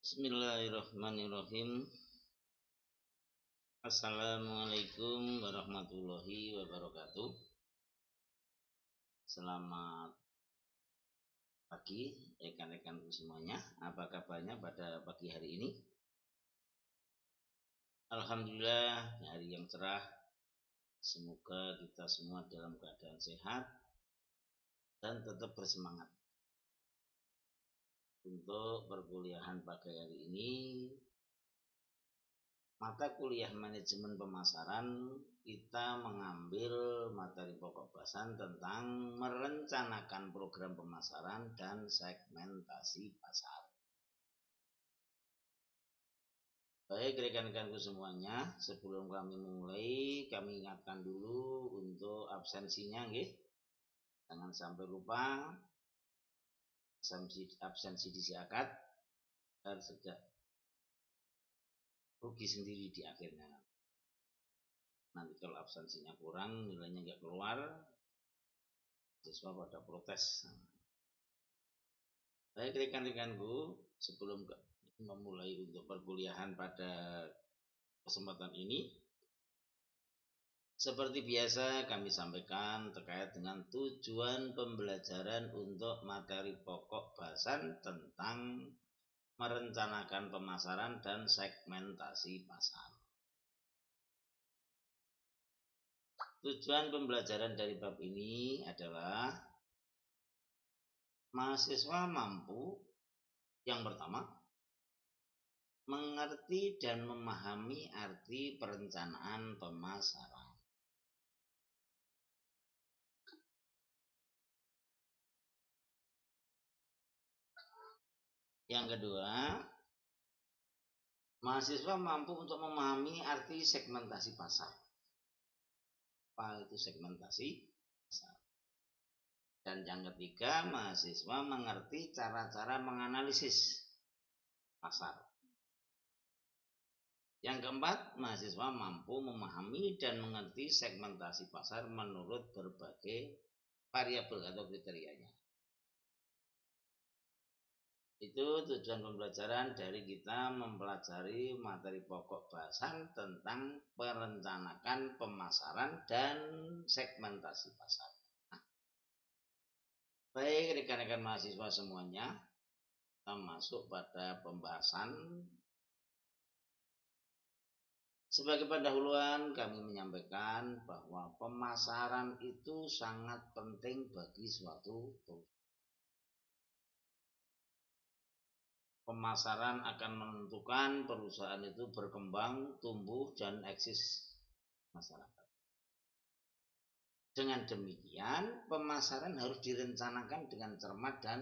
Bismillahirrahmanirrahim. Assalamualaikum warahmatullahi wabarakatuh. Selamat pagi rekan-rekanku semuanya. Apa kabarnya pada pagi hari ini? Alhamdulillah, hari yang cerah. Semoga kita semua dalam keadaan sehat dan tetap bersemangat. Untuk perkuliahan pagi hari ini, mata kuliah manajemen pemasaran, kita mengambil materi pokok bahasan tentang merencanakan program pemasaran dan segmentasi pasar. Baik rekan-rekanku semuanya, sebelum kami memulai, kami ingatkan dulu untuk absensinya, nggih. Jangan sampai lupa absensi disiakat dan sejak rugi sendiri di akhirnya. Nanti kalau absensinya kurang, nilainya nggak keluar, siswa pada protes. Baik rekan-rekanku, sebelum memulai untuk perkuliahan pada kesempatan ini, seperti biasa kami sampaikan terkait dengan tujuan pembelajaran untuk materi pokok bahasan tentang merencanakan pemasaran dan segmentasi pasar. Tujuan pembelajaran dari bab ini adalah mahasiswa mampu, yang pertama, mengerti dan memahami arti perencanaan pemasaran. Yang kedua, mahasiswa mampu untuk memahami arti segmentasi pasar. Apa itu segmentasi pasar? Dan yang ketiga, mahasiswa mengerti cara-cara menganalisis pasar. Yang keempat, mahasiswa mampu memahami dan mengerti segmentasi pasar menurut berbagai variabel atau kriterianya. Itu tujuan pembelajaran dari kita mempelajari materi pokok bahasan tentang perencanaan pemasaran dan segmentasi pasar. Baik rekan-rekan mahasiswa semuanya, kita masuk pada pembahasan. Sebagai pendahuluan kami menyampaikan bahwa pemasaran itu sangat penting bagi suatu perusahaan. Pemasaran akan menentukan perusahaan itu berkembang, tumbuh, dan eksis masyarakat. Dengan demikian, pemasaran harus direncanakan dengan cermat dan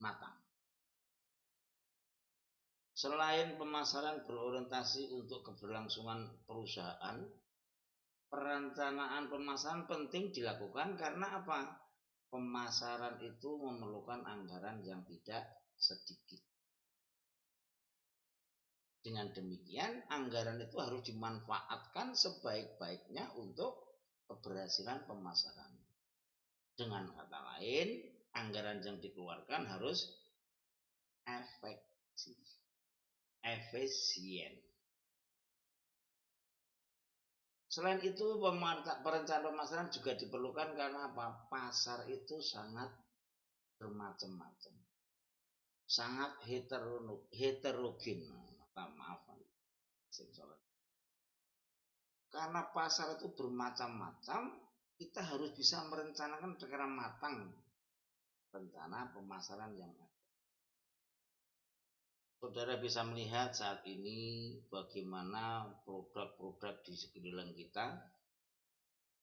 matang. Selain pemasaran berorientasi untuk keberlangsungan perusahaan, perencanaan pemasaran penting dilakukan karena apa? Pemasaran itu memerlukan anggaran yang tidak sedikit. Dengan demikian, anggaran itu harus dimanfaatkan sebaik-baiknya untuk keberhasilan pemasaran. Dengan kata lain, anggaran yang dikeluarkan harus efisien. Selain itu, perencanaan pemasaran juga diperlukan karena apa? Pasar itu sangat bermacam-macam, sangat heterogen. Karena pasar itu bermacam-macam, kita harus bisa merencanakan secara matang rencana pemasaran yang ada. Saudara bisa melihat saat ini bagaimana produk-produk di sekeliling kita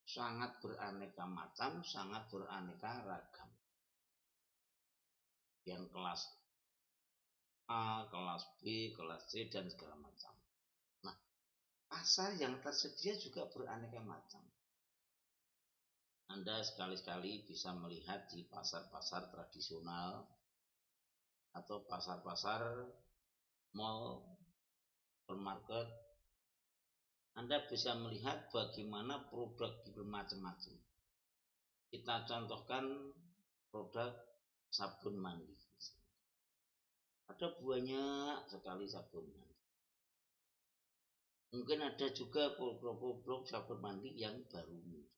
sangat beraneka macam, sangat beraneka ragam. Yang kelas A, kelas B, kelas C, dan segala macam. Nah, pasar yang tersedia juga beraneka macam. Anda sekali-sekali bisa melihat di pasar-pasar tradisional atau pasar-pasar mall, supermarket. Anda bisa melihat bagaimana produk bermacam-macam. Kita contohkan produk sabun mandi. Ada banyak sekali sabun mandi. Mungkin ada juga produk-produk sabun mandi yang baru muncul.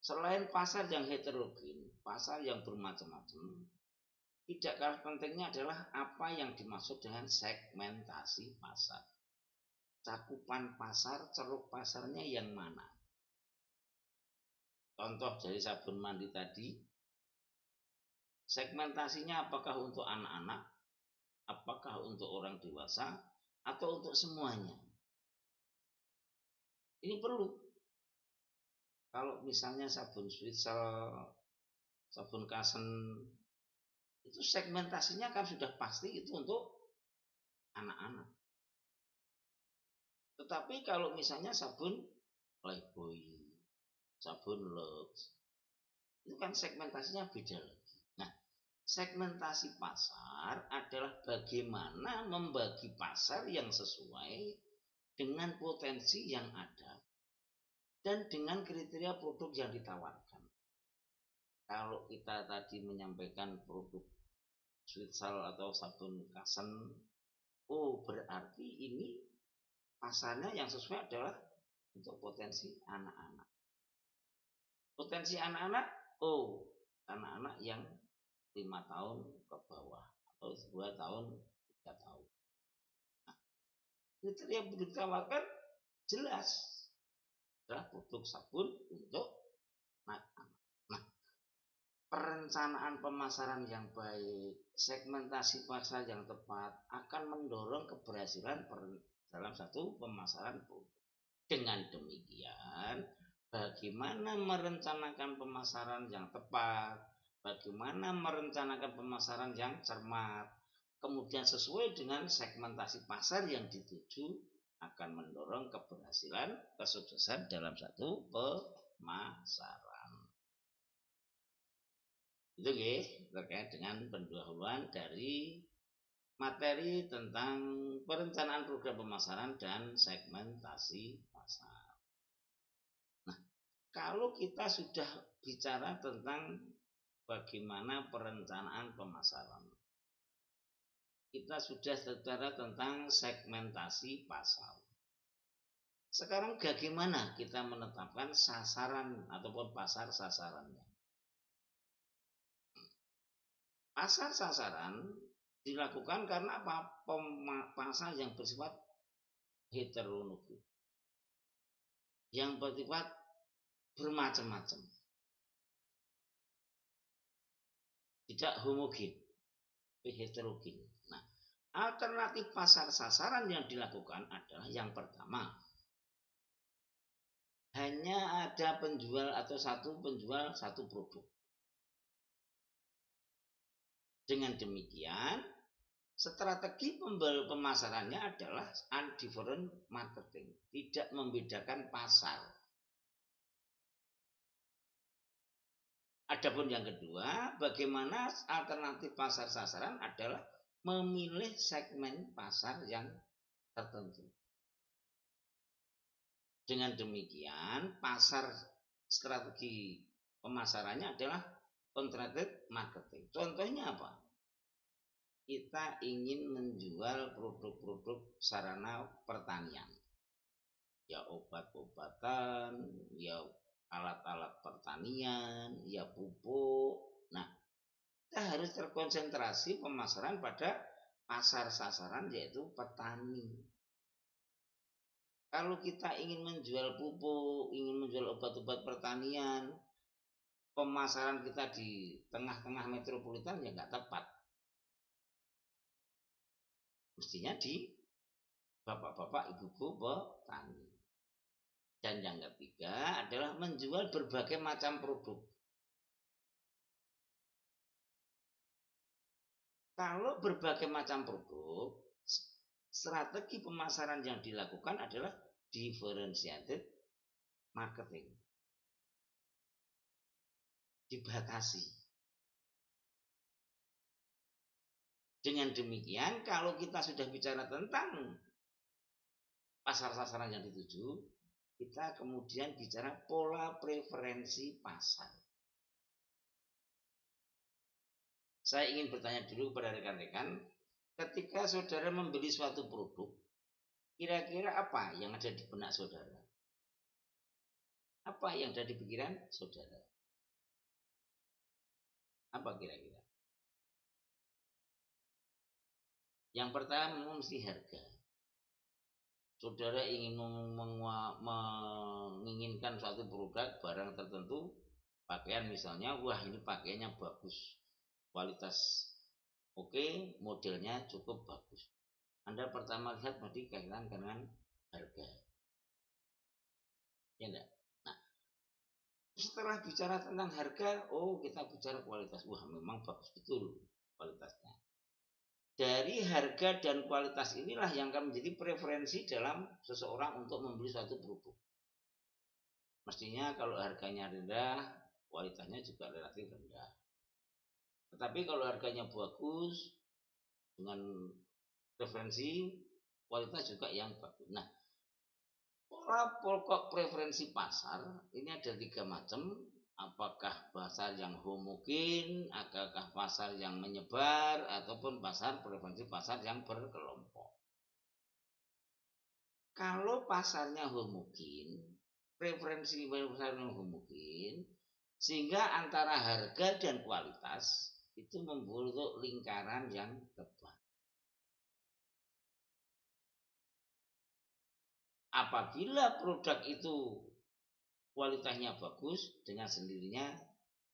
Selain pasar yang heterogen, pasar yang bermacam-macam, tidak kalah pentingnya adalah apa yang dimaksud dengan segmentasi pasar. Cakupan pasar, ceruk pasarnya yang mana? Contoh dari sabun mandi tadi, segmentasinya apakah untuk anak-anak, apakah untuk orang dewasa, atau untuk semuanya? Ini perlu. Kalau misalnya sabun Swissel, sabun Kasen, itu segmentasinya kan sudah pasti itu untuk anak-anak. Tetapi kalau misalnya sabun Lifebuoy, sabun Lux, itu kan segmentasinya beda lagi. Nah, segmentasi pasar adalah bagaimana membagi pasar yang sesuai dengan potensi yang ada dan dengan kriteria produk yang ditawarkan. Kalau kita tadi menyampaikan produk Swissel atau sabun Kasen, oh berarti ini pasarnya yang sesuai adalah untuk potensi anak-anak. Potensi anak-anak, oh anak-anak yang 5 tahun ke bawah atau 2 tahun, 3 tahun. Nah, kriteria yang ditawarkan jelas adalah produk sabun untuk anak-anak. Nah, perencanaan pemasaran yang baik, segmentasi pasar yang tepat akan mendorong keberhasilan dalam satu pemasaran produk. Dengan demikian, bagaimana merencanakan pemasaran yang tepat, bagaimana merencanakan pemasaran yang cermat, kemudian sesuai dengan segmentasi pasar yang dituju akan mendorong keberhasilan, kesuksesan dalam satu pemasaran. Itu terkait dengan pendahuluan dari materi tentang perencanaan program pemasaran dan segmentasi pasar. Nah, kalau kita sudah bicara tentang bagaimana perencanaan pemasaran, kita sudah bicara tentang segmentasi pasar. Sekarang bagaimana kita menetapkan sasaran ataupun pasar sasarannya? Pasar sasaran dilakukan karena apa? Pasar yang bersifat heterogen, yang bersifat bermacam-macam, tidak homogen, tapi heterogen. Nah, alternatif pasar sasaran yang dilakukan adalah yang pertama, hanya ada penjual atau satu penjual satu produk. Dengan demikian, strategi pemasarannya adalah undifferent marketing, tidak membedakan pasar. Adapun yang kedua, bagaimana alternatif pasar sasaran adalah memilih segmen pasar yang tertentu. Dengan demikian, pasar strategi pemasarannya adalah contracted marketing. Contohnya apa? Kita ingin menjual produk-produk sarana pertanian. Ya obat-obatan, ya alat-alat pertanian, ya pupuk. Nah, kita harus terkonsentrasi pemasaran pada pasar sasaran yaitu petani. Kalau kita ingin menjual pupuk, ingin menjual obat-obat pertanian, pemasaran kita di tengah-tengah metropolitan ya nggak tepat. Mestinya di bapak-bapak, ibu-ibu petani. Dan yang ketiga adalah menjual berbagai macam produk. Kalau berbagai macam produk, strategi pemasaran yang dilakukan adalah differentiated marketing. Dibatasi. Dengan demikian, kalau kita sudah bicara tentang pasar sasaran yang dituju, kita kemudian bicara pola preferensi pasar. Saya ingin bertanya dulu kepada rekan-rekan, ketika saudara membeli suatu produk, kira-kira apa yang ada di benak saudara? Apa yang ada di pikiran saudara? Apa kira-kira? Yang pertama mesti harga. Saudara ingin menginginkan suatu produk barang tertentu, pakaian misalnya, wah ini pakaiannya bagus, kualitas oke, modelnya cukup bagus. Anda pertama lihat berarti kaitan dengan harga, ya enggak? Nah, setelah bicara tentang harga, oh kita bicara kualitas, wah memang bagus betul kualitasnya. Dari harga dan kualitas inilah yang akan menjadi preferensi dalam seseorang untuk membeli suatu produk. Mestinya kalau harganya rendah, kualitasnya juga relatif rendah. Tetapi kalau harganya bagus, dengan preferensi, kualitas juga yang bagus. Nah, pola pokok preferensi pasar ini ada 3 macam. Apakah pasar yang homogen, apakah pasar yang menyebar, ataupun pasar preferensi pasar yang berkelompok. Kalau pasarnya homogen, preferensi pasar yang homogen, sehingga antara harga dan kualitas itu membentuk lingkaran yang tepat. Apabila produk itu kualitasnya bagus, dengan sendirinya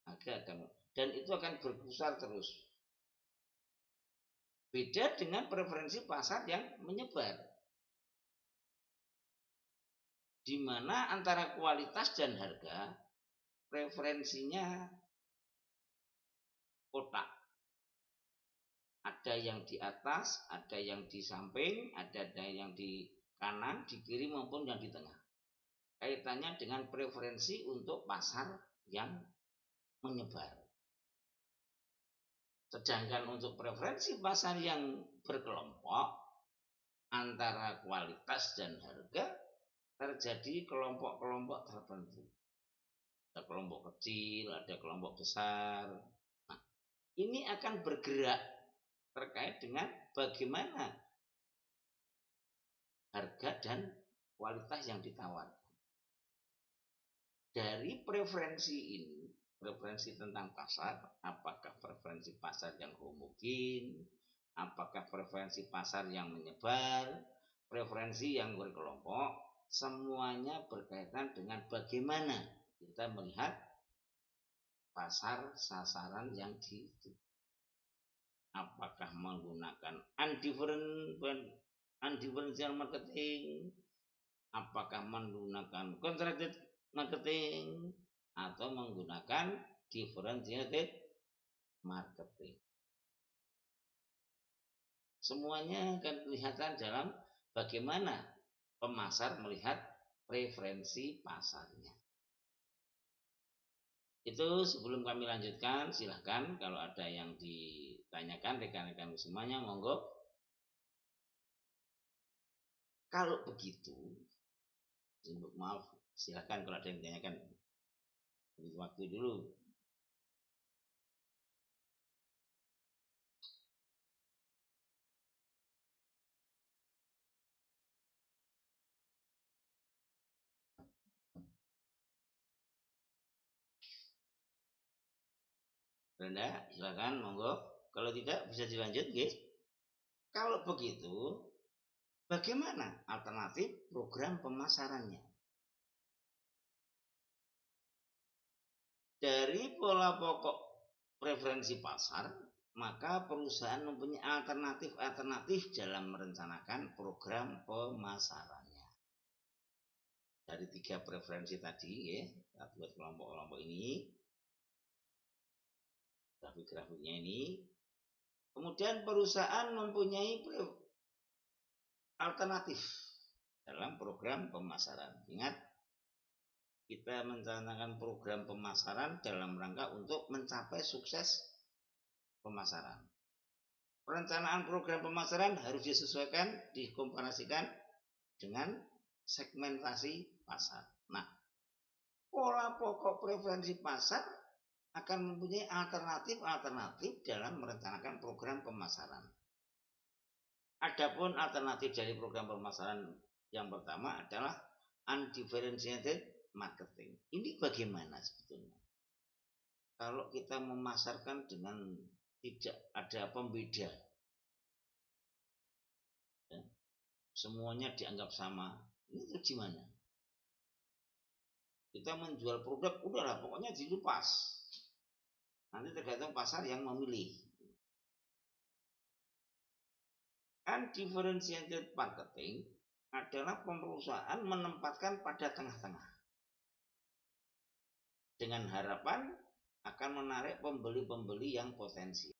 harga akan, dan itu akan berpusar terus. Beda dengan preferensi pasar yang menyebar, di mana antara kualitas dan harga preferensinya kotak. Ada yang di atas, ada yang di samping, ada yang di kanan, di kiri maupun yang di tengah. Kaitannya dengan preferensi untuk pasar yang menyebar. Sedangkan untuk preferensi pasar yang berkelompok, antara kualitas dan harga terjadi kelompok-kelompok tertentu. Ada kelompok kecil, ada kelompok besar. Nah, ini akan bergerak terkait dengan bagaimana harga dan kualitas yang ditawarkan. Dari preferensi ini, preferensi tentang pasar, apakah preferensi pasar yang homogen, apakah preferensi pasar yang menyebar, preferensi yang berkelompok, semuanya berkaitan dengan bagaimana kita melihat pasar sasaran yang dituju. Apakah menggunakan undifferential marketing, apakah menggunakan contracted marketing, atau menggunakan differentiated marketing. Semuanya akan kelihatan dalam bagaimana pemasar melihat preferensi pasarnya. Itu sebelum kami lanjutkan, silahkan kalau ada yang ditanyakan rekan-rekan semuanya, monggo. Kalau begitu, maaf, silahkan kalau ada yang ditanyakan. Beri waktu dulu. Brenda, silakan, monggo. Kalau tidak bisa dilanjut, nggih. Kalau begitu, bagaimana alternatif program pemasarannya? Dari pola pokok preferensi pasar, maka perusahaan mempunyai alternatif dalam merencanakan program pemasarannya. Dari 3 preferensi tadi, ya, kita buat kelompok-kelompok ini, grafik-grafiknya ini. Kemudian perusahaan mempunyai alternatif dalam program pemasaran. Ingat, kita mencanangkan program pemasaran dalam rangka untuk mencapai sukses pemasaran. Perencanaan program pemasaran harus disesuaikan, dikomparasikan dengan segmentasi pasar. Nah, pola pokok preferensi pasar akan mempunyai alternatif dalam merencanakan program pemasaran. Adapun alternatif dari program pemasaran yang pertama adalah undifferentiated marketing. Ini bagaimana sebetulnya? Kalau kita memasarkan dengan tidak ada pembeda, ya, semuanya dianggap sama, ini gimana? Kita menjual produk, udahlah pokoknya dilepas. Nanti tergantung pasar yang memilih. Undifferentiated marketing adalah perusahaan menempatkan pada tengah-tengah dengan harapan akan menarik pembeli-pembeli yang potensial.